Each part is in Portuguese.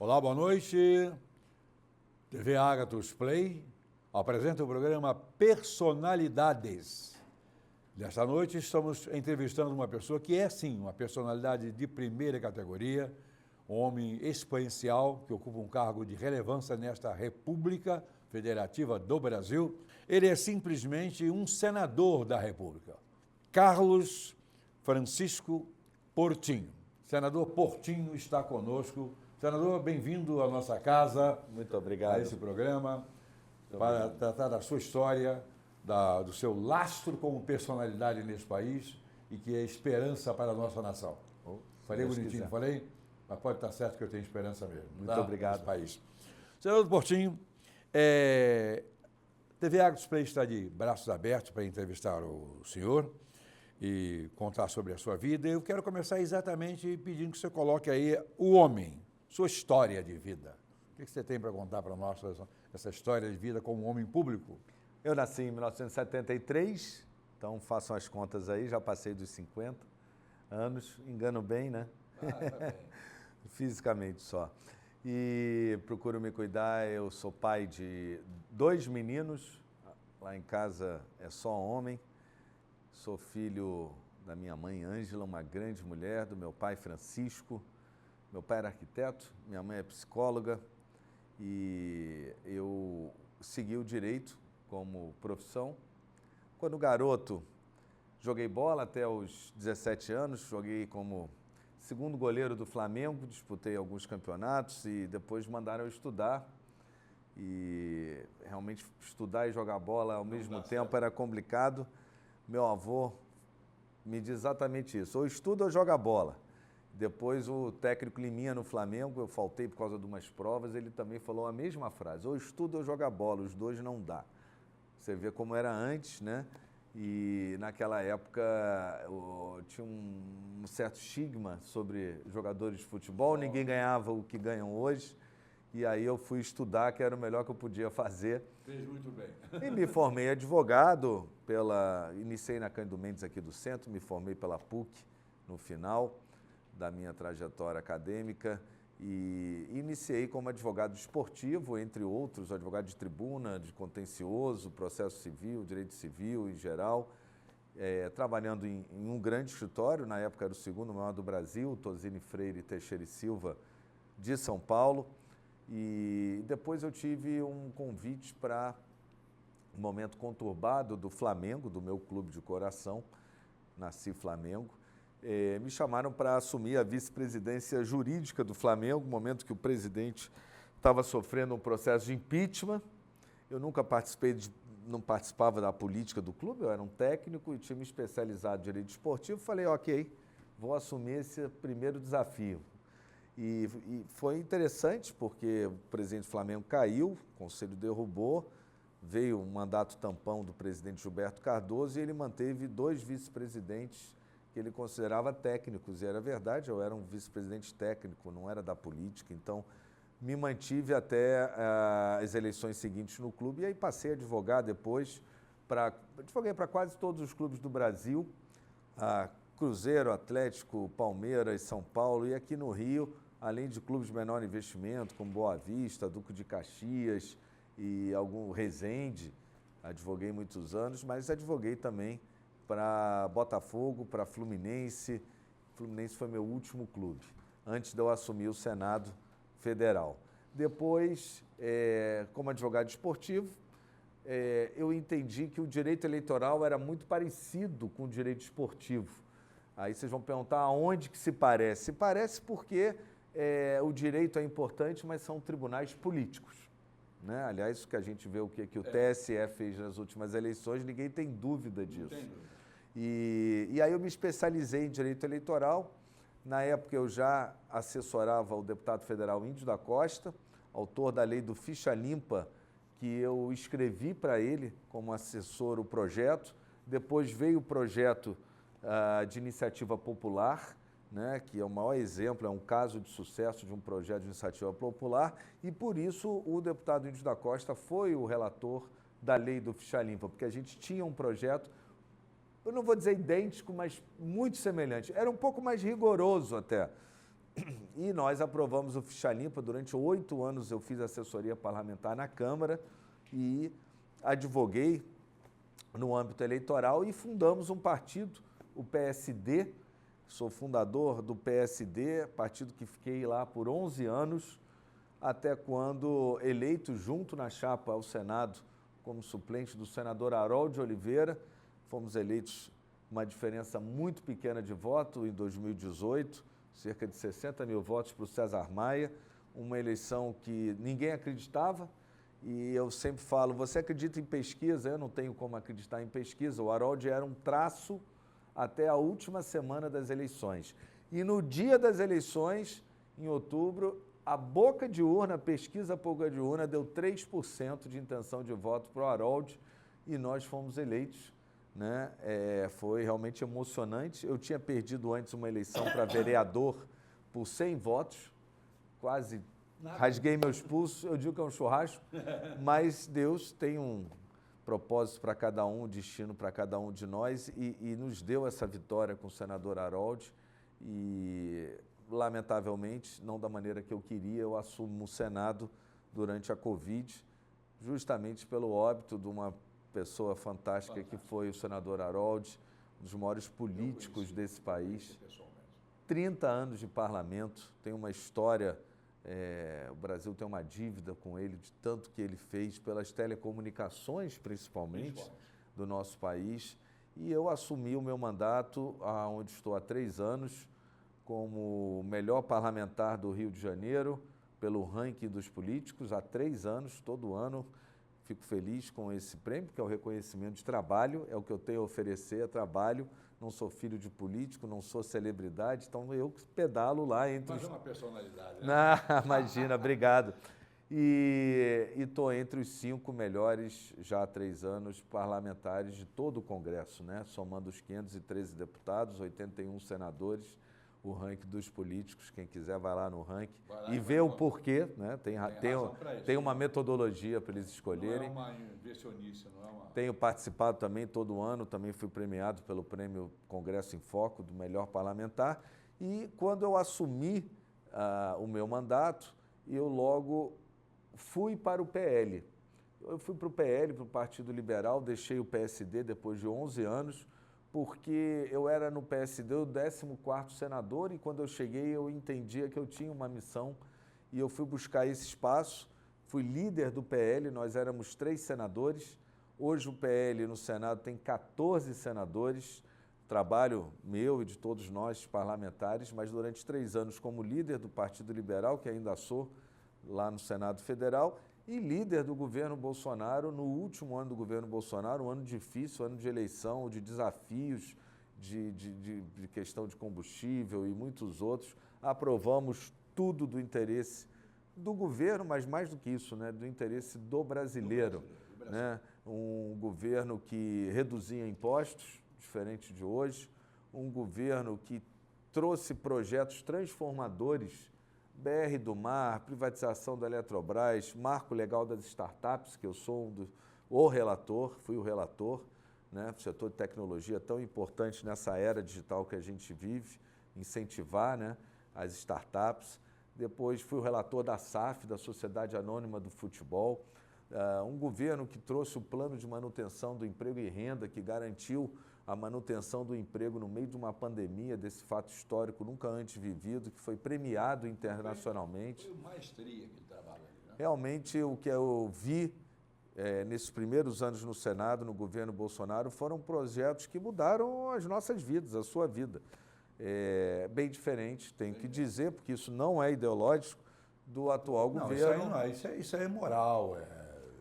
Olá, boa noite. TV Agathos Play apresenta o programa Personalidades. Nesta noite estamos entrevistando uma pessoa que é, sim, uma personalidade de primeira categoria, um homem exponencial que ocupa um cargo de relevância nesta República Federativa do Brasil. Ele é simplesmente um senador da República, Carlos Francisco Portinho. Senador Portinho está conosco. Senador, bem-vindo à nossa casa. Muito obrigado. A esse programa, para tratar da sua história, do seu lastro como personalidade nesse país e que é esperança para a nossa nação. Falei bonitinho, falei? Mas pode estar certo que eu tenho esperança mesmo. Muito obrigado. Nesse país. Senador Portinho, TV Agathos Play está de braços abertos para entrevistar o senhor e contar sobre a sua vida. Eu quero começar exatamente pedindo que você coloque aí o homem, sua história de vida. O que você tem para contar para nós essa história de vida como homem público? Eu nasci em 1973, então façam as contas aí, já passei dos 50 anos, engano bem, né? Tá bem. Fisicamente só. E procuro me cuidar, eu sou pai de 2 meninos, lá em casa é só homem, sou filho da minha mãe Ângela, uma grande mulher, do meu pai Francisco. Meu pai era arquiteto, minha mãe é psicóloga e eu segui o direito como profissão. Quando garoto, joguei bola até os 17 anos, joguei como segundo goleiro do Flamengo, disputei alguns campeonatos e depois mandaram eu estudar. E realmente estudar e jogar bola ao mesmo tempo era complicado. Meu avô me diz exatamente isso, ou estuda ou joga bola. Depois o técnico Liminha no Flamengo, eu faltei por causa de umas provas, ele também falou a mesma frase, ou estuda ou joga bola, os dois não dá. Você vê como era antes, né? E naquela época tinha um certo estigma sobre jogadores de futebol, ninguém ganhava o que ganham hoje. E aí eu fui estudar, que era o melhor que eu podia fazer. Fez muito bem. E me formei advogado, iniciei na Cândido Mendes aqui do centro, me formei pela PUC no final da minha trajetória acadêmica e iniciei como advogado esportivo, entre outros, advogado de tribuna, de contencioso, processo civil, direito civil em geral, trabalhando em um grande escritório, na época era o segundo maior do Brasil, Tosini Freire Teixeira e Silva, de São Paulo, e depois eu tive um convite para um momento conturbado do Flamengo, do meu clube de coração, nasci Flamengo. Me chamaram para assumir a vice-presidência jurídica do Flamengo, no momento que o presidente estava sofrendo um processo de impeachment. Eu nunca não participava da política do clube, eu era um técnico e tinha me especializado em direito esportivo. Falei, ok, vou assumir esse primeiro desafio. E foi interessante porque o presidente do Flamengo caiu, o conselho derrubou, veio um mandato tampão do presidente Gilberto Cardoso e ele manteve 2 vice-presidentes que ele considerava técnicos, e era verdade, eu era um vice-presidente técnico, não era da política, então me mantive até as eleições seguintes no clube, e aí passei a advogar depois, advoguei para quase todos os clubes do Brasil, Cruzeiro, Atlético, Palmeiras, São Paulo, e aqui no Rio, além de clubes de menor investimento, como Boa Vista, Duque de Caxias e algum Resende, advoguei muitos anos, mas advoguei também para Botafogo, para Fluminense. Fluminense foi meu último clube, antes de eu assumir o Senado Federal. Depois, como advogado esportivo, eu entendi que o direito eleitoral era muito parecido com o direito esportivo. Aí vocês vão perguntar aonde que se parece. Se parece porque o direito é importante, mas são tribunais políticos, né? Aliás, que a gente vê o que o TSE fez nas últimas eleições, ninguém tem dúvida disso. Não tem dúvida. E aí eu me especializei em direito eleitoral. Na época eu já assessorava o deputado federal Índio da Costa, autor da lei do Ficha Limpa, que eu escrevi para ele como assessor o projeto. Depois veio o projeto de iniciativa popular, né, que é o maior exemplo, é um caso de sucesso de um projeto de iniciativa popular, e por isso o deputado Índio da Costa foi o relator da lei do Ficha Limpa, porque a gente tinha um projeto, eu não vou dizer idêntico, mas muito semelhante, era um pouco mais rigoroso até, E nós aprovamos o Ficha Limpa. Durante 8 anos eu fiz assessoria parlamentar na Câmara e advoguei no âmbito eleitoral e fundamos um partido, o PSD. Sou fundador do PSD, partido que fiquei lá por 11 anos, até quando eleito junto na chapa ao Senado como suplente do senador Harold de Oliveira. Fomos eleitos uma diferença muito pequena de voto em 2018, cerca de 60 mil votos para o César Maia, uma eleição que ninguém acreditava. E eu sempre falo, você acredita em pesquisa? Eu não tenho como acreditar em pesquisa. O Harold era um traço até a última semana das eleições. E no dia das eleições, em outubro, a boca de urna, a pesquisa boca de urna, deu 3% de intenção de voto para o Harold e nós fomos eleitos, né? Foi realmente emocionante. Eu tinha perdido antes uma eleição para vereador por 100 votos, quase rasguei meus pulsos. Eu digo que é um churrasco, mas Deus tem um propósito para cada um, um destino para cada um de nós e nos deu essa vitória com o senador Harold e, lamentavelmente, não da maneira que eu queria, eu assumo o Senado durante a Covid, justamente pelo óbito de uma pessoa fantástica que foi o senador Harold, um dos maiores políticos desse país. 30 anos de parlamento, tem uma história, o Brasil tem uma dívida com ele, de tanto que ele fez pelas telecomunicações, principalmente, do nosso país. E eu assumi o meu mandato, onde estou há 3 anos, como melhor parlamentar do Rio de Janeiro, pelo ranking dos políticos, há 3 anos, todo ano. Fico feliz com esse prêmio, que é o reconhecimento de trabalho, é o que eu tenho a oferecer, é trabalho. Não sou filho de político, não sou celebridade, então eu pedalo lá entre... Mas é uma personalidade, né? Não, imagina, obrigado. E estou entre os 5 melhores, já há 3 anos, parlamentares de todo o Congresso, né? Somando os 513 deputados, 81 senadores, o ranking dos políticos. Quem quiser vai lá no ranking e vê o porquê, né? Tem uma metodologia para eles escolherem. Não é uma invencionice, não é uma... Tenho participado também todo ano, também fui premiado pelo prêmio Congresso em Foco do melhor parlamentar. E quando eu assumi o meu mandato, eu logo fui para o PL. Eu fui para o PL, para o Partido Liberal, deixei o PSD depois de 11 anos, porque eu era no PSD o 14º senador e quando eu cheguei eu entendia que eu tinha uma missão e eu fui buscar esse espaço. Fui líder do PL, nós éramos 3 senadores. Hoje o PL no Senado tem 14 senadores, trabalho meu e de todos nós parlamentares, mas durante 3 anos como líder do Partido Liberal, que ainda sou, lá no Senado Federal, e líder do governo Bolsonaro no último ano do governo Bolsonaro, um ano difícil, ano de eleição, de desafios, de questão de combustível e muitos outros. Aprovamos tudo do interesse do governo, mas mais do que isso, né, do interesse do brasileiro. Né? Um governo que reduzia impostos, diferente de hoje, um governo que trouxe projetos transformadores, BR do Mar, privatização da Eletrobras, marco legal das startups, que eu sou o relator, fui o relator, né? O setor de tecnologia tão importante nessa era digital que a gente vive, incentivar, né, as startups. Depois fui o relator da SAF, da Sociedade Anônima do Futebol, um governo que trouxe o plano de manutenção do emprego e renda, que garantiu a manutenção do emprego no meio de uma pandemia, desse fato histórico nunca antes vivido, que foi premiado internacionalmente. Foi maestria aquele trabalho ali, né? Realmente, o que eu vi nesses primeiros anos no Senado, no governo Bolsonaro, foram projetos que mudaram as nossas vidas, a sua vida. Bem diferente, tenho que dizer, porque isso não é ideológico, do atual governo. Isso aí não é, isso é moral.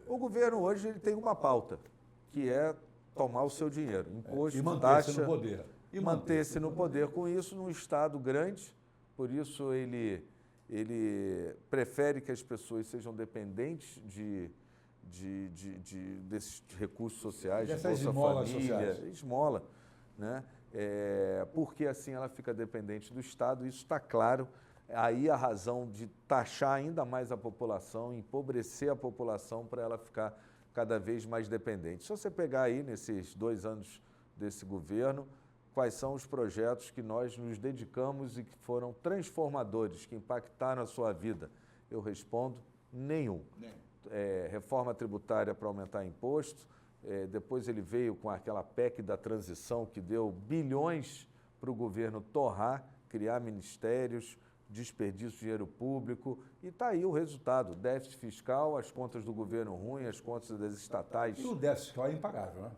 O governo hoje ele tem uma pauta, que é tomar o seu dinheiro, imposto, e taxa, no poder. E manter-se no poder. Com isso, num Estado grande, por isso ele prefere que as pessoas sejam dependentes desses recursos sociais, de Bolsa Família, esmola, né? Porque assim ela fica dependente do Estado, isso está claro. Aí a razão de taxar ainda mais a população, empobrecer a população para ela ficar cada vez mais dependente. Se você pegar aí nesses 2 anos desse governo, quais são os projetos que nós nos dedicamos e que foram transformadores, que impactaram a sua vida. Eu respondo, nenhum. Reforma tributária para aumentar imposto, depois ele veio com aquela PEC da transição que deu bilhões para o governo torrar, criar ministérios, desperdício de dinheiro público, e está aí o resultado, déficit fiscal, as contas do governo ruim, as contas das estatais. E o déficit fiscal é impagável, né?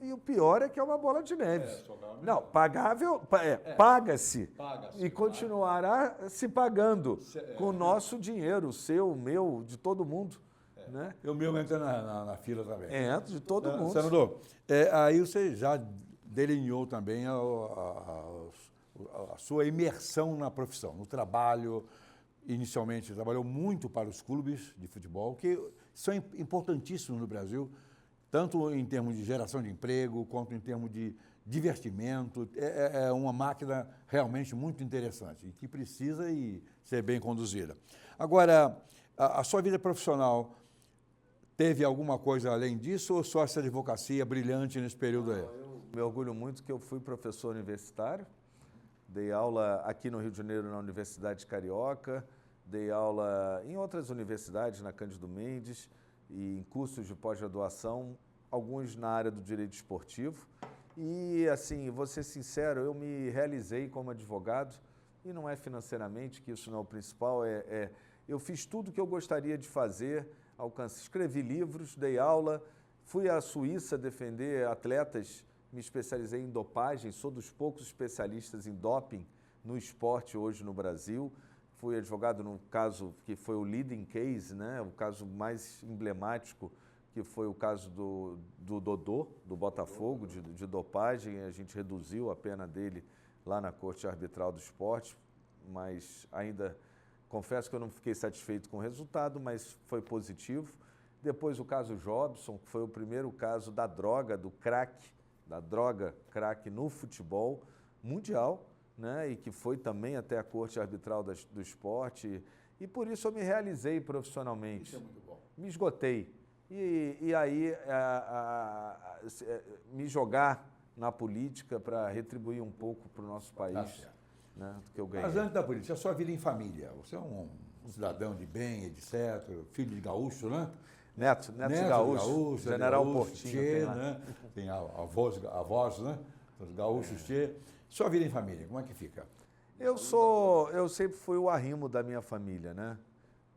E o pior é que é uma bola de neve. Não, pagável, paga-se e continuará se pagando com o nosso dinheiro, o seu, o meu, de todo mundo. Né? O meu entra na fila também. Entra de todo mundo. Senador, aí você já delineou também a sua imersão na profissão, no trabalho. Inicialmente, trabalhou muito para os clubes de futebol, que são importantíssimos no Brasil, tanto em termos de geração de emprego, quanto em termos de divertimento. É uma máquina realmente muito interessante e que precisa ser bem conduzida. Agora, a sua vida profissional teve alguma coisa além disso ou só essa advocacia brilhante nesse período aí? Eu me orgulho muito que eu fui professor universitário, dei aula aqui no Rio de Janeiro na Universidade Carioca, dei aula em outras universidades, na Cândido Mendes, e em cursos de pós-graduação, alguns na área do direito esportivo. E, assim, vou ser sincero, eu me realizei como advogado, e não é financeiramente, que isso não é o principal, eu fiz tudo o que eu gostaria de fazer, escrevi livros, dei aula, fui à Suíça defender atletas, me especializei em dopagem, sou dos poucos especialistas em doping no esporte hoje no Brasil. Fui advogado no caso que foi o leading case, né? O caso mais emblemático, que foi o caso do Dodô, do Botafogo, de dopagem. A gente reduziu a pena dele lá na Corte Arbitral do Esporte, mas ainda confesso que eu não fiquei satisfeito com o resultado, mas foi positivo. Depois o caso Jobson, que foi o primeiro caso da droga, do crack, da droga crack no futebol mundial, né, e que foi também até a Corte Arbitral do Esporte, e por isso eu me realizei profissionalmente. Isso é muito bom. Me esgotei. E aí me jogar na política para retribuir um pouco para o nosso país, né, do que eu ganhei. Mas antes da política, a sua vida em família, você é um cidadão de bem, etc., filho de gaúcho, né? Neto de gaúcho, General Portinho. Tchê, né? Tem avós, né? Os gaúchos Tchê. Sua vida em família, como é que fica? Eu sempre fui o arrimo da minha família, né?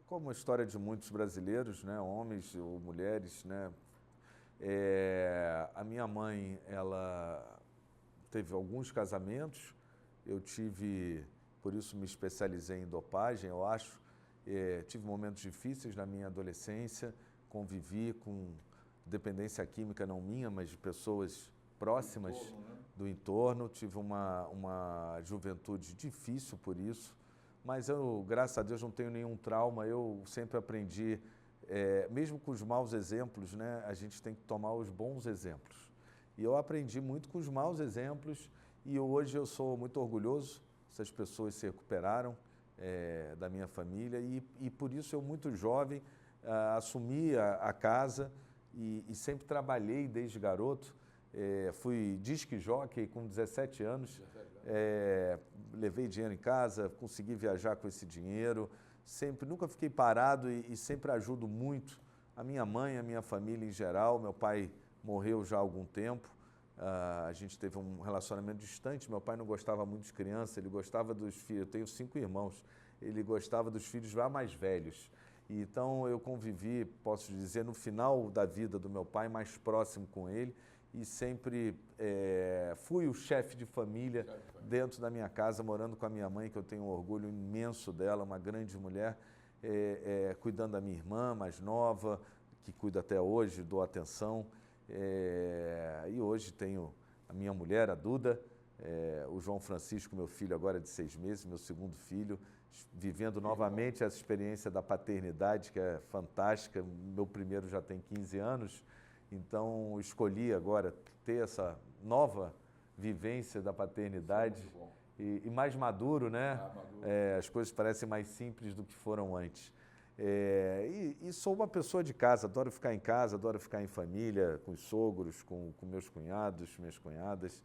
Como a história de muitos brasileiros, né? Homens ou mulheres, né? A minha mãe, ela teve alguns casamentos, eu tive, por isso me especializei em dopagem, eu acho. Tive momentos difíceis na minha adolescência, convivi com dependência química, não minha, mas de pessoas próximas do entorno. Tive uma juventude difícil por isso, mas eu, graças a Deus, não tenho nenhum trauma. Eu sempre aprendi, mesmo com os maus exemplos, né, a gente tem que tomar os bons exemplos. E eu aprendi muito com os maus exemplos e hoje eu sou muito orgulhoso. Essas pessoas se recuperaram da minha família e por isso eu, muito jovem, assumi a casa e sempre trabalhei desde garoto. Fui disc jockey com 17 anos, levei dinheiro em casa, consegui viajar com esse dinheiro, nunca fiquei parado e sempre ajudo muito a minha mãe, a minha família em geral. Meu pai morreu já há algum tempo, a gente teve um relacionamento distante. Meu pai não gostava muito de criança, ele gostava dos filhos, eu tenho 5 irmãos, ele gostava dos filhos já mais velhos. Então eu convivi, posso dizer, no final da vida do meu pai, mais próximo com ele, e sempre fui o chefe de família dentro da minha casa, morando com a minha mãe, que eu tenho um orgulho imenso dela, uma grande mulher, cuidando da minha irmã mais nova, que cuida até hoje, dou atenção. E hoje tenho a minha mulher, a Duda, o João Francisco, meu filho agora de 6 meses, meu segundo filho, vivendo novamente essa experiência da paternidade, que é fantástica. Meu primeiro já tem 15 anos, então escolhi agora ter essa nova vivência da paternidade e mais maduro, né? Maduro. As coisas parecem mais simples do que foram antes. E sou uma pessoa de casa, adoro ficar em casa, adoro ficar em família, com os sogros, com meus cunhados, minhas cunhadas.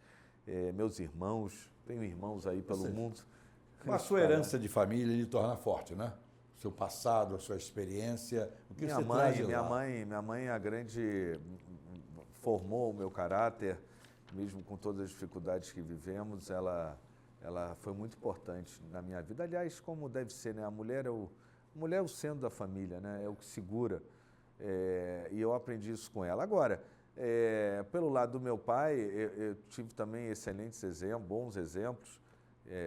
meus irmãos, tenho irmãos aí pelo mundo. A sua herança de família lhe torna forte, né? O seu passado, a sua experiência, o que você traz de lá? Minha mãe formou o meu caráter, mesmo com todas as dificuldades que vivemos, ela foi muito importante na minha vida. Aliás, como deve ser, né? A mulher é o centro da família, né? É o que segura. E eu aprendi isso com ela. Agora, pelo lado do meu pai, eu tive também excelentes exemplos, bons exemplos.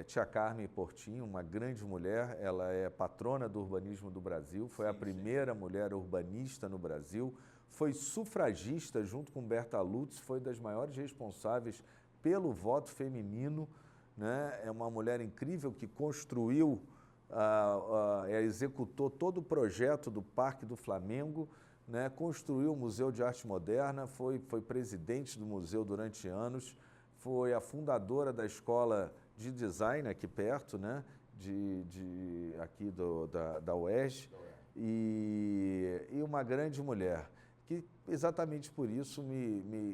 Tia Carmen Portinho, uma grande mulher, ela é patrona do urbanismo do Brasil, foi a primeira mulher urbanista no Brasil, foi sufragista junto com Berta Lutz, foi das maiores responsáveis pelo voto feminino, né? É uma mulher incrível que construiu, executou todo o projeto do Parque do Flamengo, né? Construiu o Museu de Arte Moderna, foi presidente do museu durante anos, foi a fundadora da escola de design aqui perto, né? Aqui da UERJ, e uma grande mulher, que exatamente por isso,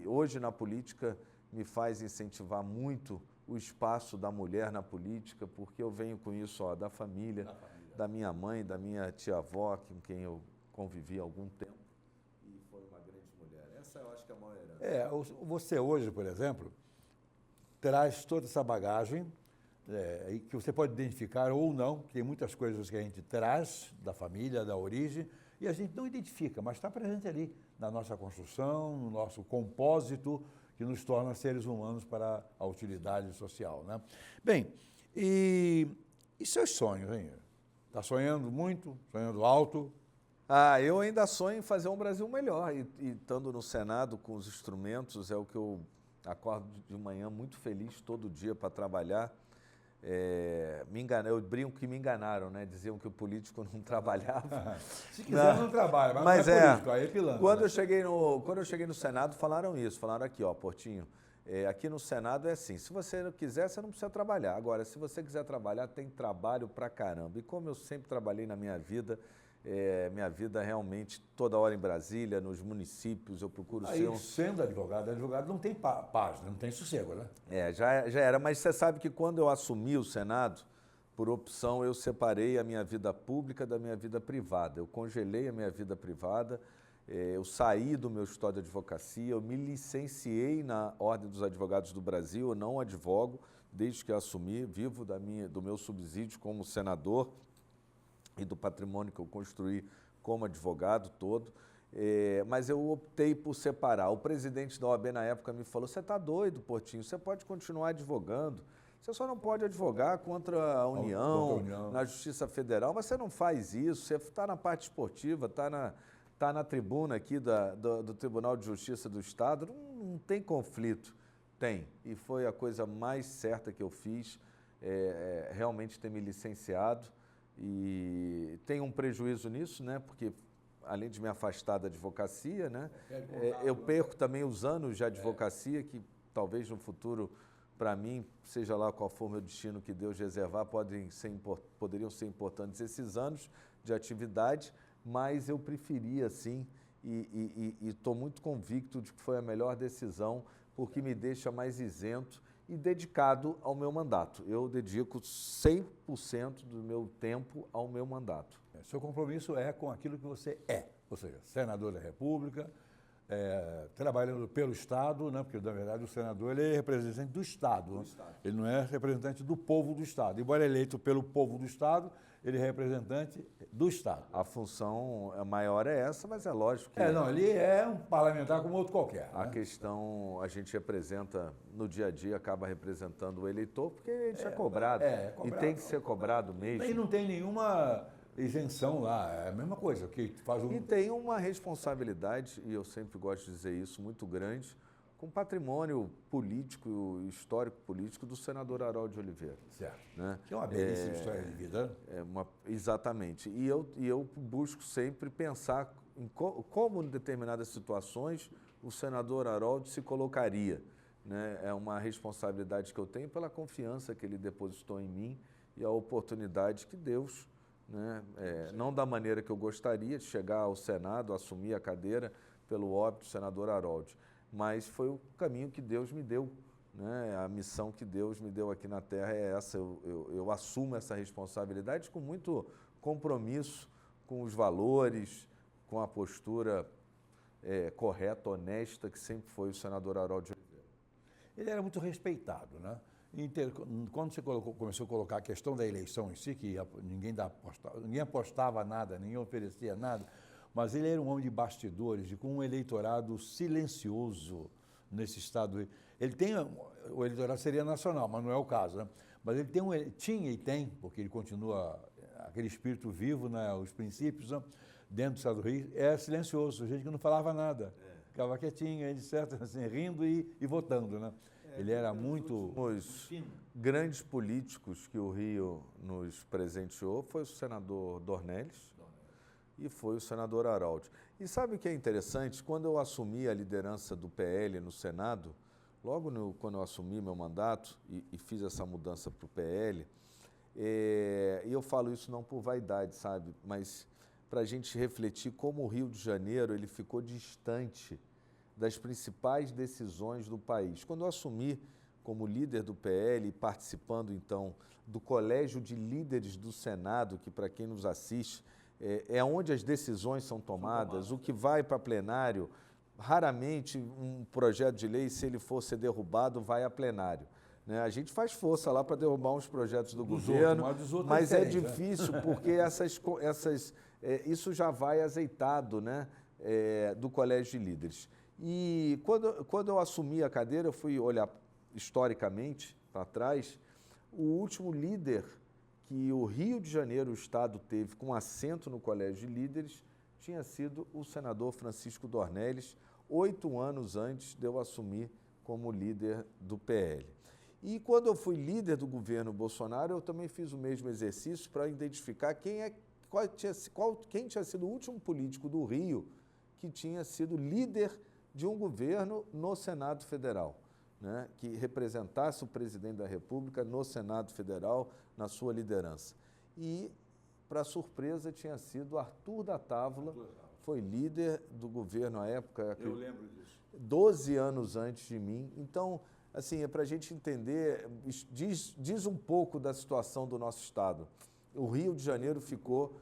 hoje na política, me faz incentivar muito o espaço da mulher na política, porque eu venho com isso da família, da minha mãe, da minha tia-avó, com quem eu convivi há algum tempo, e foi uma grande mulher. Essa eu acho que é a maior herança. Você hoje, por exemplo, traz toda essa bagagem, que você pode identificar ou não, que tem muitas coisas que a gente traz da família, da origem, e a gente não identifica, mas está presente ali na nossa construção, no nosso compósito, que nos torna seres humanos para a utilidade social, né? Bem, e seus sonhos, hein? Está sonhando muito, sonhando alto? Eu ainda sonho em fazer um Brasil melhor, e estando no Senado com os instrumentos, é o que eu acordo de manhã muito feliz todo dia para trabalhar. Eu brinco que me enganaram, né? Diziam que o político não trabalhava. Se quiser não trabalha, mas não é político, aí é pilantra. Quando eu cheguei no Senado, falaram isso, falaram aqui, Portinho, aqui no Senado é assim, se você não quiser, você não precisa trabalhar. Agora, se você quiser trabalhar, tem trabalho pra caramba. E como eu sempre trabalhei na minha vida realmente toda hora em Brasília, nos municípios, eu procuro ser sendo advogado não tem paz, não tem sossego, né? Já era, mas você sabe que quando eu assumi o Senado, por opção, eu separei a minha vida pública da minha vida privada. Eu congelei a minha vida privada, eu saí do meu escritório de advocacia, eu me licenciei na Ordem dos Advogados do Brasil, eu não advogo desde que eu assumi, vivo do meu subsídio como senador e do patrimônio que eu construí como advogado todo, mas eu optei por separar. O presidente da OAB na época me falou, você está doido, Portinho, você pode continuar advogando, você só não pode advogar contra a União, na Justiça Federal, mas você não faz isso, você está na parte esportiva, está na tribuna aqui do Tribunal de Justiça do Estado, não tem conflito. Tem, e foi a coisa mais certa que eu fiz, realmente ter me licenciado. E tem um prejuízo nisso, né? Porque além de me afastar da advocacia, né? Eu perco também os anos de advocacia, que talvez no futuro, para mim, seja lá qual for o meu destino que Deus reservar, poderiam ser importantes esses anos de atividade, mas eu preferia, sim, e estou muito convicto de que foi a melhor decisão, porque me deixa mais isento e dedicado ao meu mandato. Eu dedico 100% do meu tempo ao meu mandato. Seu compromisso é com aquilo que você é, ou seja, senador da República, trabalhando pelo Estado, né? Porque, na verdade, o senador ele é representante do Estado. Ele não é representante do povo do Estado. Embora eleito pelo povo do Estado, ele é representante do Estado. A função maior é essa, mas é lógico que... ele é um parlamentar como outro qualquer. A questão, a gente representa, no dia a dia, acaba representando o eleitor, porque a gente é cobrado. E tem que ser cobrado mesmo. E não tem nenhuma isenção lá, é a mesma coisa. Que faz E tem uma responsabilidade, e eu sempre gosto de dizer isso, muito grande, com o patrimônio político, histórico político do senador Harold de Oliveira. Certo. Né? Que é uma belíssima história de vida. Exatamente. E eu busco sempre pensar em como, em determinadas situações, o senador Harold se colocaria. Né? É uma responsabilidade que eu tenho pela confiança que ele depositou em mim e a oportunidade que Deus, né? Não da maneira que eu gostaria de chegar ao Senado, assumir a cadeira pelo óbito do senador Harold, mas foi o caminho que Deus me deu, né? A missão que Deus me deu aqui na Terra é essa, eu assumo essa responsabilidade com muito compromisso com os valores, com a postura correta, honesta, que sempre foi o senador Harold de Oliveira. Ele era muito respeitado, né? Quando você começou a colocar a questão da eleição em si, que ninguém apostava nada, ninguém oferecia nada, mas ele era um homem de bastidores e com um eleitorado silencioso nesse estado. O eleitorado seria nacional, mas não é o caso, né? Mas ele tinha e tem, porque ele continua aquele espírito vivo, né? Os princípios, né? Dentro do estado do Rio, é silencioso, gente que não falava nada, ficava quietinho, ele certo, assim, rindo e votando, né? Ele era muito... Os grandes políticos que o Rio nos presenteou foi o senador Dornelles e foi o senador Harold. E sabe o que é interessante? Quando eu assumi a liderança do PL no Senado, quando eu assumi meu mandato e fiz essa mudança para o PL, e eu falo isso não por vaidade, sabe? Mas para a gente refletir como o Rio de Janeiro ele ficou distante das principais decisões do país. Quando eu assumi como líder do PL, participando então do Colégio de Líderes do Senado, que para quem nos assiste, é onde as decisões são tomadas, o que vai para plenário, raramente um projeto de lei, se ele for ser derrubado, vai a plenário. Né? A gente faz força lá para derrubar uns projetos do governo, mas é difícil porque isso já vai azeitado, né? Do Colégio de Líderes. E quando eu assumi a cadeira, eu fui olhar historicamente para trás, o último líder que o Rio de Janeiro, o Estado, teve com assento no Colégio de Líderes, tinha sido o senador Francisco Dornelles, 8 anos antes de eu assumir como líder do PL. E quando eu fui líder do governo Bolsonaro, eu também fiz o mesmo exercício para identificar quem tinha sido o último político do Rio que tinha sido líder de um governo no Senado Federal, né, que representasse o presidente da República no Senado Federal, na sua liderança. E, para surpresa, tinha sido Arthur da Távola, foi líder do governo à época. Eu lembro disso. 12 anos antes de mim. Então, assim, é para a gente entender, diz um pouco da situação do nosso Estado. O Rio de Janeiro ficou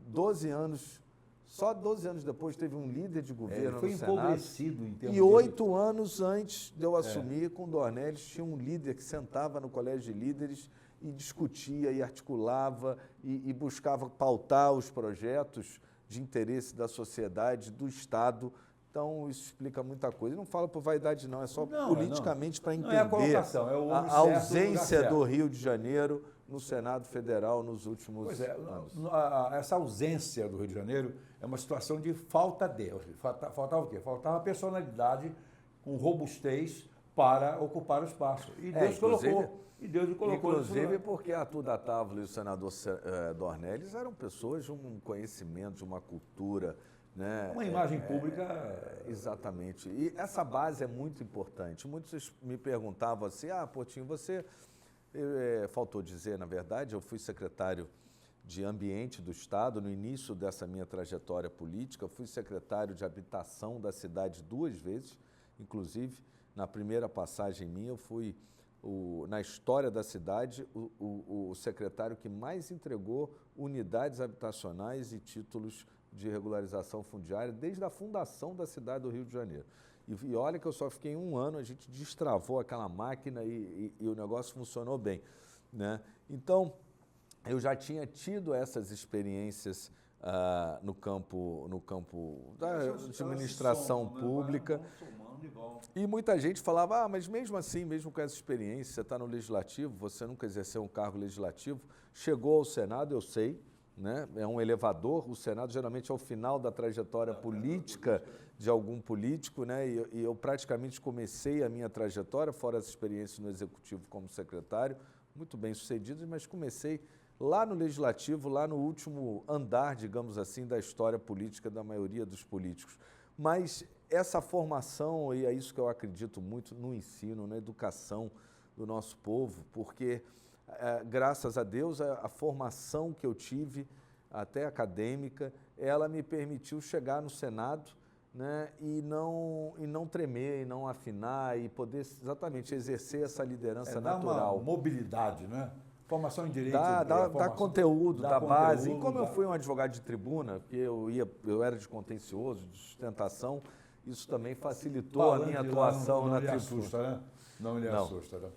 12 anos... Só 12 anos depois teve um líder de governo no Senado. Foi empobrecido em termos e 8 anos antes de eu assumir, com o Dornelles, tinha um líder que sentava no Colégio de Líderes e discutia e articulava e buscava pautar os projetos de interesse da sociedade, do Estado. Então, isso explica muita coisa. E não fala por vaidade, não, é só politicamente para entender a ausência do Rio de Janeiro no Senado Federal nos últimos anos. Essa ausência do Rio de Janeiro é uma situação de falta de. Faltava o quê? Faltava personalidade com robustez para ocupar o espaço. E Deus colocou. E Deus colocou. Inclusive porque Arthur da Távola e o senador Dornelles eram pessoas de um conhecimento, de uma cultura, né? Uma imagem pública. Exatamente. E essa base é muito importante. Muitos me perguntavam assim, Portinho, você... faltou dizer, na verdade, eu fui secretário de Ambiente do Estado no início dessa minha trajetória política, fui secretário de Habitação da cidade 2 vezes, inclusive, na primeira passagem minha, eu fui, na história da cidade, o secretário que mais entregou unidades habitacionais e títulos de regularização fundiária desde a fundação da cidade do Rio de Janeiro. E olha que eu só fiquei 1 ano, a gente destravou aquela máquina e o negócio funcionou bem, né? Então, eu já tinha tido essas experiências no campo da administração pública. E muita gente falava, mas mesmo assim, mesmo com essa experiência, você está no Legislativo, você nunca exerceu um cargo legislativo, chegou ao Senado, eu sei, né? É um elevador, o Senado geralmente é o final da trajetória política de algum político, né? E eu praticamente comecei a minha trajetória, fora as experiências no Executivo como secretário, muito bem sucedidas, mas comecei lá no Legislativo, lá no último andar, digamos assim, da história política da maioria dos políticos. Mas essa formação, e é isso que eu acredito muito no ensino, na educação do nosso povo, porque... graças a Deus, a formação que eu tive, até acadêmica, ela me permitiu chegar no Senado né, e não tremer, e não afinar, e poder exatamente exercer essa liderança natural. Dá uma mobilidade, né? Formação em direito. Dá conteúdo, dá base. E como dá... eu fui um advogado de tribuna, porque eu era de contencioso, de sustentação, isso também facilitou a minha atuação na tribuna. Assusta, né? Não lhe assusta, né?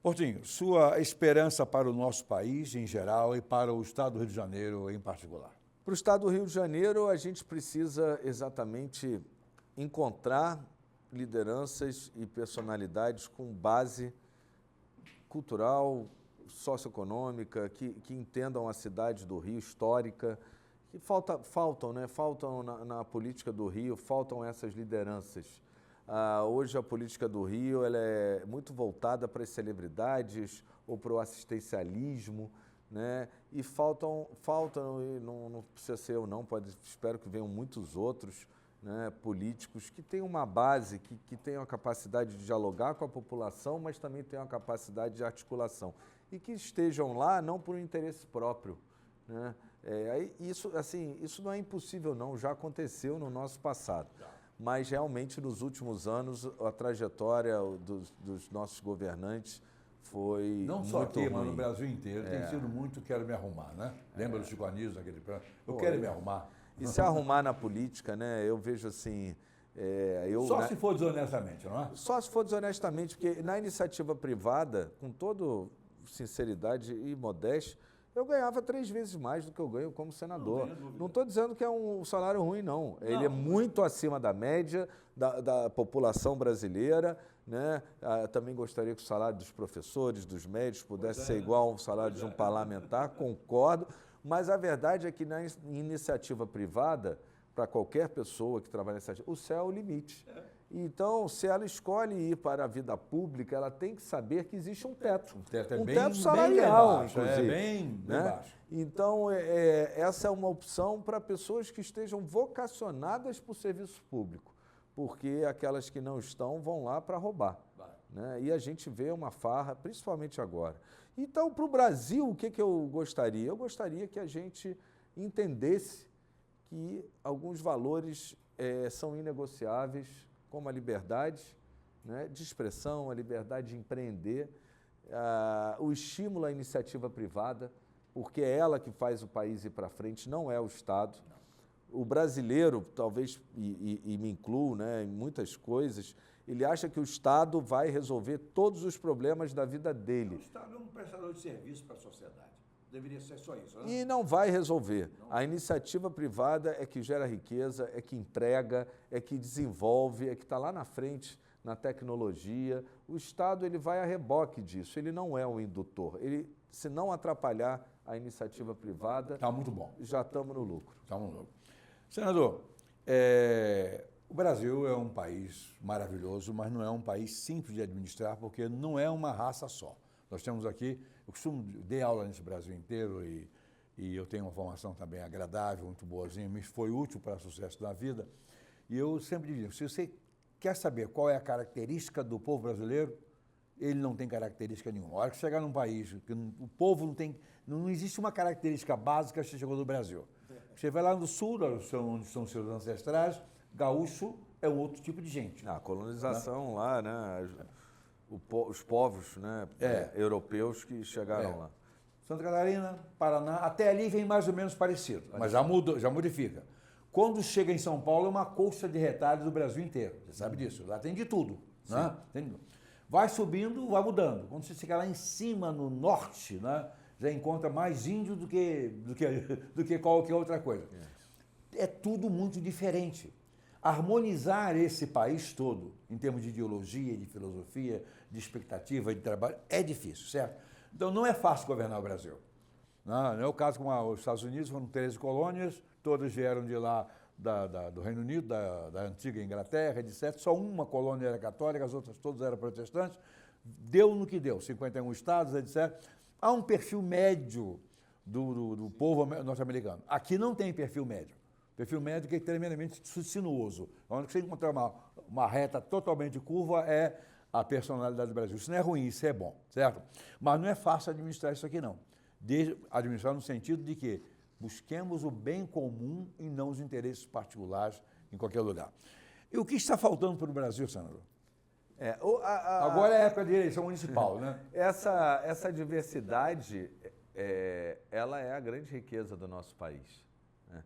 Portinho, sua esperança para o nosso país em geral e para o Estado do Rio de Janeiro em particular? Para o Estado do Rio de Janeiro, a gente precisa exatamente encontrar lideranças e personalidades com base cultural, socioeconômica, que entendam a cidade do Rio, histórica, que faltam na política do Rio, faltam essas lideranças. Hoje a política do Rio ela é muito voltada para as celebridades ou para o assistencialismo, né? E faltam e não precisa ser eu não, espero que venham muitos outros, né, políticos que tenham uma base, que tenham a capacidade de dialogar com a população, mas também tenham a capacidade de articulação e que estejam lá não por um interesse próprio, né? Isso não é impossível não, já aconteceu no nosso passado. Mas realmente nos últimos anos a trajetória dos nossos governantes foi não muito só aqui, ruim. mas no Brasil inteiro. Tem sido muito quero me arrumar, né? Lembra do Chico Anísio naquele plano? Eu quero me arrumar. E se arrumar na política, né? Eu vejo assim... se for desonestamente, não é? Só se for desonestamente, porque na iniciativa privada, com toda sinceridade e modéstia, eu ganhava 3 vezes mais do que eu ganho como senador. Não estou dizendo que é um salário ruim, não. Ele é muito acima da média da população brasileira, né? Também gostaria que o salário dos professores, dos médicos, pudesse ser igual ao salário de um parlamentar, concordo. Mas a verdade é que na iniciativa privada, para qualquer pessoa que trabalha nessa iniciativa, o céu é o limite. Então, se ela escolhe ir para a vida pública, ela tem que saber que existe um teto. Um teto salarial, bem baixo, inclusive. Bem baixo. Então, essa é uma opção para pessoas que estejam vocacionadas para o serviço público, porque aquelas que não estão vão lá para roubar. Né? E a gente vê uma farra, principalmente agora. Então, para o Brasil, o que eu gostaria? Eu gostaria que a gente entendesse que alguns valores são inegociáveis, como a liberdade, né, de expressão, a liberdade de empreender, o estímulo à iniciativa privada, porque é ela que faz o país ir para frente, não é o Estado. O brasileiro, talvez, e me incluo, né, em muitas coisas, ele acha que o Estado vai resolver todos os problemas da vida dele. O Estado é um prestador de serviço para a sociedade. Deveria ser só isso, né? E não vai resolver. A iniciativa privada é que gera riqueza, é que emprega, é que desenvolve, é que está lá na frente na tecnologia. O Estado ele vai a reboque disso, ele não é um indutor. Ele, se não atrapalhar a iniciativa privada, está muito bom. Já estamos no lucro. Estamos no lucro. Senador, o Brasil é um país maravilhoso, mas não é um país simples de administrar, porque não é uma raça só. Nós temos aqui, eu dei aula nesse Brasil inteiro e eu tenho uma formação também agradável, muito boazinha, me foi útil para o sucesso da vida. E eu sempre digo, se você quer saber qual é a característica do povo brasileiro, ele não tem característica nenhuma. A hora que chegar num país que o povo não existe uma característica básica que você chegou do Brasil. Você vai lá no sul, onde são seus ancestrais, gaúcho é um outro tipo de gente. A colonização, né? Lá, né? Os povos, né, europeus que chegaram lá. Santa Catarina, Paraná, até ali vem mais ou menos parecido, mas já modifica. Quando chega em São Paulo, é uma colcha de retalhos do Brasil inteiro, você sabe disso, lá tem de tudo. Né? Vai subindo, vai mudando. Quando você chega lá em cima, no norte, né, já encontra mais índio do que qualquer outra coisa. É tudo muito diferente. Harmonizar esse país todo, em termos de ideologia, de filosofia, de expectativa, de trabalho, é difícil, certo? Então, não é fácil governar o Brasil. Não é o caso como os Estados Unidos, foram 13 colônias, todas vieram de lá, do Reino Unido, da antiga Inglaterra, etc. Só uma colônia era católica, as outras todas eram protestantes. Deu no que deu, 51 estados, etc. Há um perfil médio do povo norte-americano. Aqui não tem perfil médio. Perfil médio que é tremendamente sinuoso. Onde você encontrar uma reta totalmente curva é a personalidade do Brasil. Isso não é ruim, isso é bom, certo? Mas não é fácil administrar isso aqui, não. Administrar no sentido de que busquemos o bem comum e não os interesses particulares em qualquer lugar. E o que está faltando para o Brasil, senador? Agora é época de eleição municipal, né? Essa diversidade, ela é a grande riqueza do nosso país, né?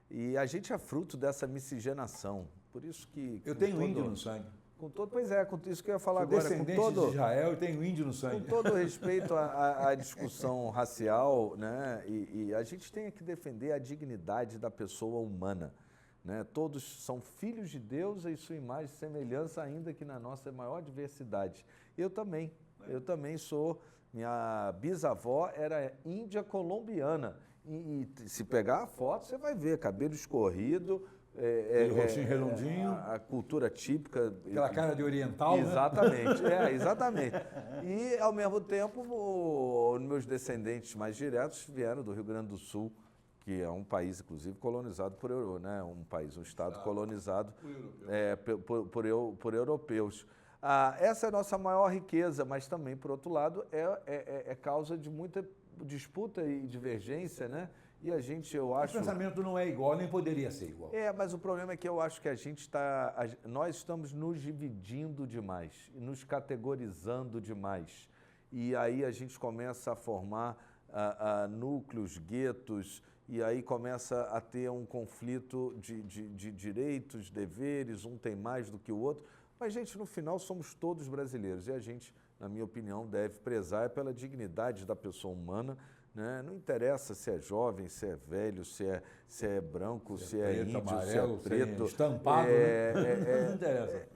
E a gente é fruto dessa miscigenação, por isso que... Eu tenho índio no sangue. Pois é, com isso que eu ia falar Sou agora. descendente de Israel e tenho índio no sangue. Com todo respeito à discussão racial, né? E a gente tem que defender a dignidade da pessoa humana, né? Todos são filhos de Deus em sua imagem e semelhança, ainda que na nossa maior diversidade. Eu também sou, minha bisavó era índia colombiana, e se pegar a foto você vai ver, cabelo escorrido, aquele rostinho redondinho. A cultura típica. Aquela cara de oriental, exatamente, né? Exatamente. E, ao mesmo tempo, os meus descendentes mais diretos vieram do Rio Grande do Sul, que é um país, inclusive, colonizado por um estado colonizado por europeus. Essa é a nossa maior riqueza, mas também, por outro lado, é causa de muita disputa e divergência, né? E eu acho... O pensamento não é igual, nem poderia ser igual. Mas o problema é que eu acho que nós estamos nos dividindo demais, nos categorizando demais. E aí a gente começa a formar núcleos, guetos, e aí começa a ter um conflito de direitos, deveres, um tem mais do que o outro. Mas, gente, no final somos todos brasileiros e a gente, na minha opinião, deve prezar pela dignidade da pessoa humana, né? Não interessa se é jovem, se é velho, se é branco, se é preto, índio, amarelo, se é preto. Estampado, né? Não interessa.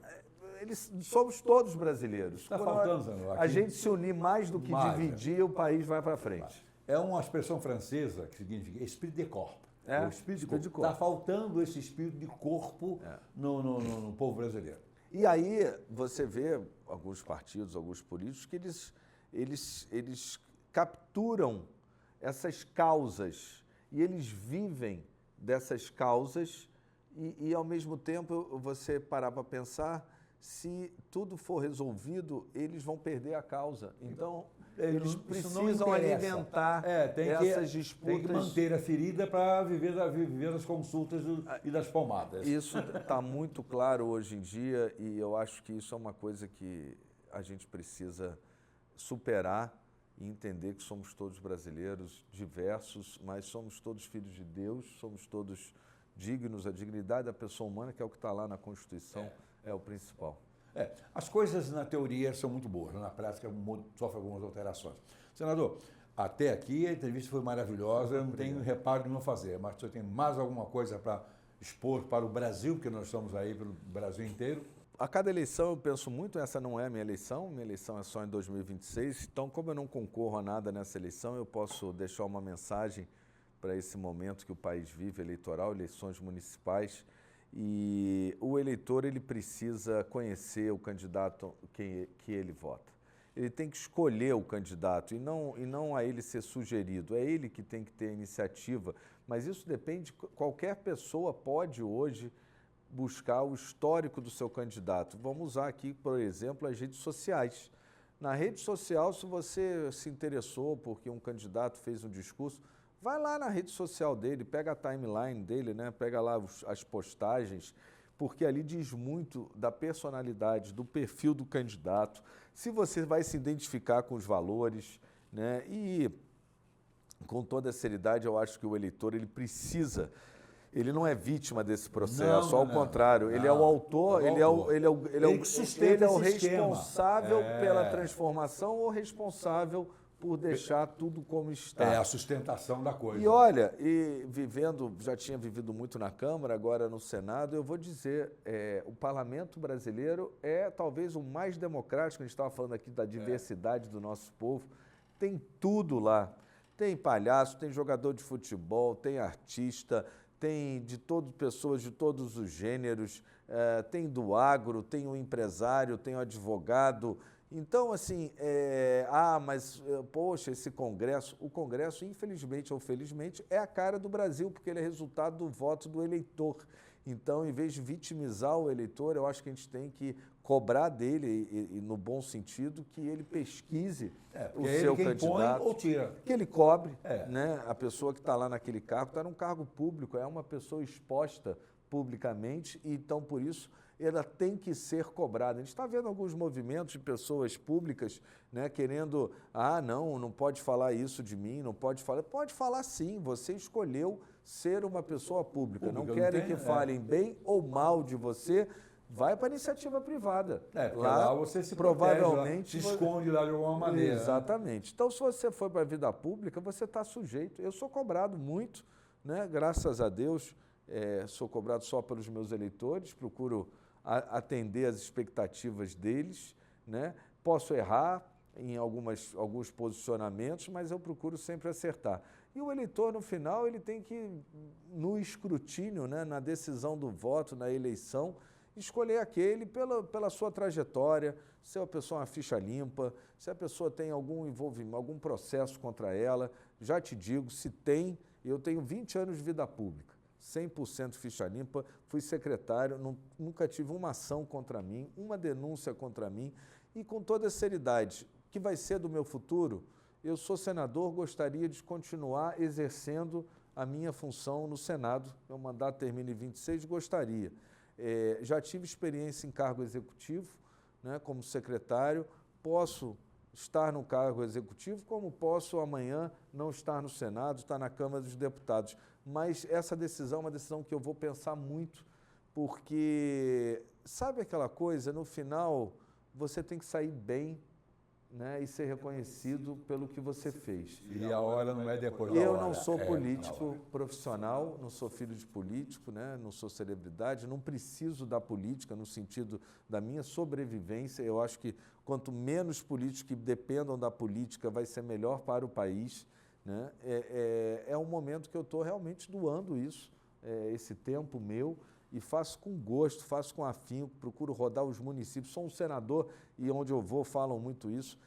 Somos todos brasileiros. Está faltando, a gente se unir mais do que dividir, o país vai para frente. É uma expressão francesa que significa espírito de corpo. O espírito de corpo. Está faltando esse espírito de corpo no povo brasileiro. E aí você vê alguns partidos, alguns políticos, que eles capturam essas causas e eles vivem dessas causas e ao mesmo tempo, você parar para pensar, se tudo for resolvido, eles vão perder a causa. Então, eles precisam alimentar essas disputas. Tem que manter a ferida para viver das consultas e das pomadas. Isso está muito claro hoje em dia e eu acho que isso é uma coisa que a gente precisa superar e entender que somos todos brasileiros, diversos, mas somos todos filhos de Deus, somos todos dignos, a dignidade da pessoa humana, que é o que está lá na Constituição, é o principal. As coisas na teoria são muito boas, na prática sofrem algumas alterações. Senador, até aqui a entrevista foi maravilhosa, eu não tenho reparo nenhum a fazer, mas o senhor tem mais alguma coisa para expor para o Brasil, porque nós estamos aí pelo Brasil inteiro? A cada eleição eu penso muito, essa não é a minha eleição é só em 2026, então como eu não concorro a nada nessa eleição, eu posso deixar uma mensagem para esse momento que o país vive, eleitoral, eleições municipais, e o eleitor ele precisa conhecer o candidato que ele vota. Ele tem que escolher o candidato e não a ele ser sugerido, é ele que tem que ter a iniciativa, mas isso depende, qualquer pessoa pode hoje buscar o histórico do seu candidato. Vamos usar aqui, por exemplo, as redes sociais. Na rede social, se você se interessou porque um candidato fez um discurso, vai lá na rede social dele, pega a timeline dele, né? Pega lá as postagens, porque ali diz muito da personalidade, do perfil do candidato, se você vai se identificar com os valores, né? E com toda a seriedade, eu acho que o eleitor ele precisa. Ele não é vítima desse processo, ao contrário, ele é o autor, ele é o responsável pela transformação ou responsável por deixar tudo como está. É a sustentação da coisa. E olha, já tinha vivido muito na Câmara, agora no Senado, eu vou dizer, o Parlamento brasileiro é talvez o mais democrático, a gente estava falando aqui da diversidade do nosso povo, tem tudo lá. Tem palhaço, tem jogador de futebol, tem artista, tem pessoas de todos os gêneros, tem do agro, tem o empresário, tem o advogado. Então, assim, poxa, o Congresso, infelizmente ou felizmente, é a cara do Brasil, porque ele é resultado do voto do eleitor. Então, em vez de vitimizar o eleitor, eu acho que a gente tem que cobrar dele, e no bom sentido, que ele pesquise o seu candidato. Ou tira. Que ele cobre, né? A pessoa que está lá naquele cargo, está num cargo público, é uma pessoa exposta publicamente, e então, por isso, ela tem que ser cobrada. A gente está vendo alguns movimentos de pessoas públicas, né, querendo, não pode falar isso de mim, não pode falar. Pode falar sim, você escolheu ser uma pessoa pública. Não querem que falem bem ou mal de você, vai para a iniciativa privada. Lá você se provavelmente protege, se esconde lá de alguma maneira. Exatamente. Então, se você for para a vida pública, você está sujeito. Eu sou cobrado muito, né? Graças a Deus, sou cobrado só pelos meus eleitores, procuro atender as expectativas deles, né? Posso errar em alguns posicionamentos, mas eu procuro sempre acertar. E o eleitor, no final, ele tem que, no escrutínio, né, na decisão do voto, na eleição, escolher aquele pela sua trajetória, se a pessoa é uma ficha limpa, se a pessoa tem algum envolvimento, algum processo contra ela. Já te digo, se tem, eu tenho 20 anos de vida pública. 100% ficha limpa, fui secretário, nunca tive uma ação contra mim, uma denúncia contra mim, e com toda a seriedade, que vai ser do meu futuro, eu sou senador, gostaria de continuar exercendo a minha função no Senado, meu mandato termina em 26, gostaria. Já tive experiência em cargo executivo, né, como secretário, posso estar no cargo executivo, como posso amanhã não estar no Senado, estar na Câmara dos Deputados. Mas essa decisão é uma decisão que eu vou pensar muito, porque sabe aquela coisa, no final você tem que sair bem, né, e ser reconhecido pelo que você fez. E a hora não é depois da hora. Eu não sou político profissional, não sou filho de político, né, não sou celebridade, não preciso da política no sentido da minha sobrevivência. Eu acho que quanto menos políticos que dependam da política, vai ser melhor para o país, né? É um momento que eu estou realmente doando isso, esse tempo meu, e faço com gosto, faço com afinco, procuro rodar os municípios. Sou um senador, e onde eu vou falam muito isso,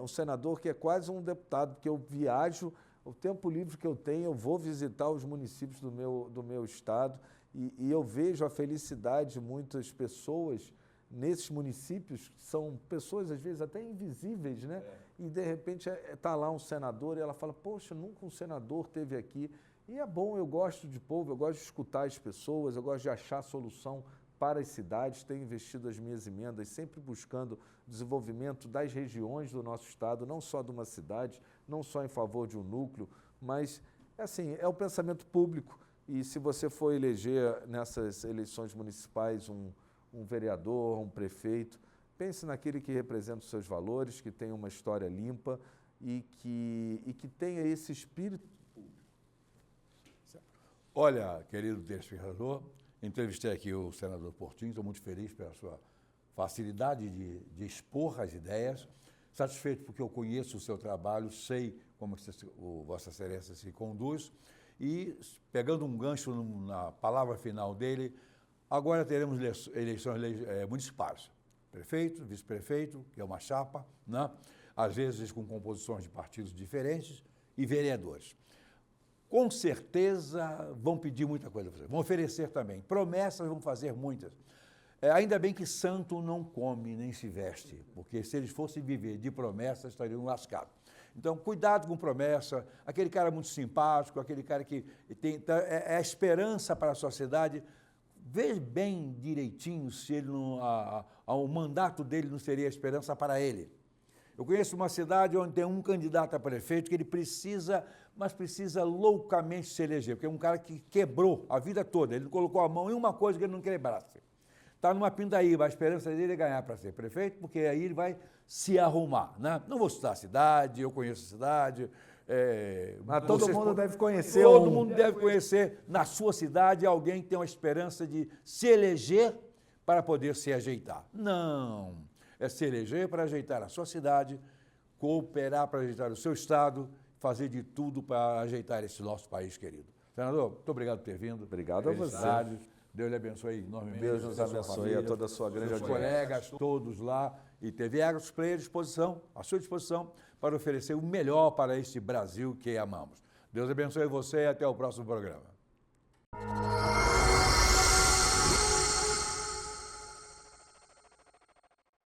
um senador que é quase um deputado, porque eu viajo, o tempo livre que eu tenho, eu vou visitar os municípios do meu estado, e eu vejo a felicidade de muitas pessoas nesses municípios, que são pessoas às vezes até invisíveis, né? E de repente está lá um senador e ela fala, poxa, nunca um senador esteve aqui. E é bom, eu gosto de povo, eu gosto de escutar as pessoas, eu gosto de achar solução para as cidades, tenho investido as minhas emendas sempre buscando desenvolvimento das regiões do nosso estado, não só de uma cidade, não só em favor de um núcleo, mas assim, é o pensamento público. E se você for eleger nessas eleições municipais um vereador, um prefeito, pense naquele que representa os seus valores, que tenha uma história limpa e que tenha esse espírito. Olha, querido telespectador, entrevistei aqui o senador Portinho, estou muito feliz pela sua facilidade de expor as ideias, satisfeito porque eu conheço o seu trabalho, sei como Vossa Excelência se conduz, e pegando um gancho na palavra final dele, agora teremos eleições municipais, prefeito, vice-prefeito, que é uma chapa, né? Às vezes com composições de partidos diferentes, e vereadores. Com certeza vão pedir muita coisa para você, vão oferecer também, promessas vão fazer muitas. Ainda bem que santo não come nem se veste, porque se eles fossem viver de promessas, estariam lascados. Então, cuidado com promessa, aquele cara muito simpático, aquele cara que é a esperança para a sociedade, veja bem direitinho se ele o mandato dele não seria a esperança para ele. Eu conheço uma cidade onde tem um candidato a prefeito que ele precisa loucamente se eleger, porque é um cara que quebrou a vida toda, ele não colocou a mão em uma coisa que ele não quebrasse. Está numa pindaíba, a esperança dele é ganhar para ser prefeito, porque aí ele vai se arrumar, né? Não vou citar a cidade, eu conheço a cidade. Mas todo mundo deve conhecer. Todo mundo deve conhecer na sua cidade alguém que tem uma esperança de se eleger para poder se ajeitar. Não, é se eleger para ajeitar a sua cidade, cooperar para ajeitar o seu estado, fazer de tudo para ajeitar esse nosso país querido. Senador, muito obrigado por ter vindo. Obrigado a você. Deus lhe abençoe enormemente. Deus nos abençoe a toda a sua grande audiência. Colegas, todos lá, e TV Agrosplay à sua disposição, para oferecer o melhor para este Brasil que amamos. Deus abençoe você e até o próximo programa.